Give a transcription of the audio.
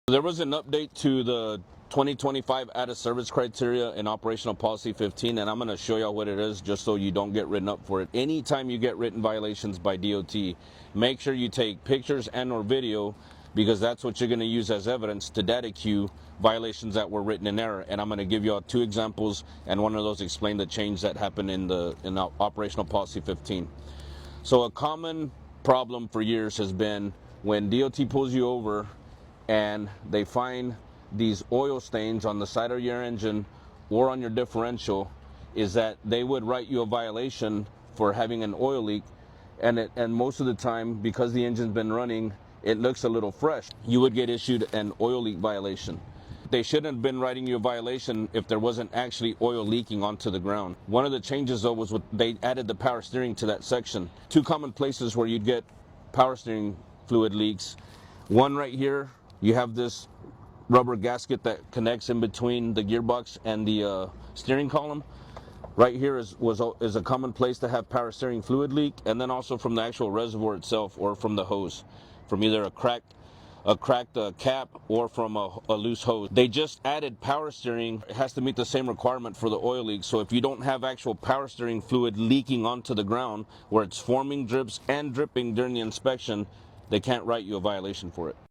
There was an update to the 2025 Added Service Criteria in Operational Policy 15, and I'm going to show y'all what it is just so you don't get written up for it. Anytime you get written violations by DOT, make sure you take pictures and or video, because that's what you're going to use as evidence to DataQ violations that were written in error. And I'm going to give y'all 2 examples, and one of those explain the change that happened in the Operational Policy 15. So a common problem for years has been when DOT pulls you over and they find these oil stains on the side of your engine or on your differential, is that they would write you a violation for having an oil leak, and most of the time, because the engine's been running, it looks a little fresh. You would get issued an oil leak violation. They shouldn't have been writing you a violation if there wasn't actually oil leaking onto the ground. One of the changes though was they added the power steering to that section. 2 common places where you'd get power steering fluid leaks. One right here, you have this rubber gasket that connects in between the gearbox and the steering column. Right here is a common place to have power steering fluid leak, and then also from the actual reservoir itself or from the hose, from either a cracked cap or from a loose hose. They just added power steering. It has to meet the same requirement for the oil leak. So if you don't have actual power steering fluid leaking onto the ground where it's forming drips and dripping during the inspection, they can't write you a violation for it.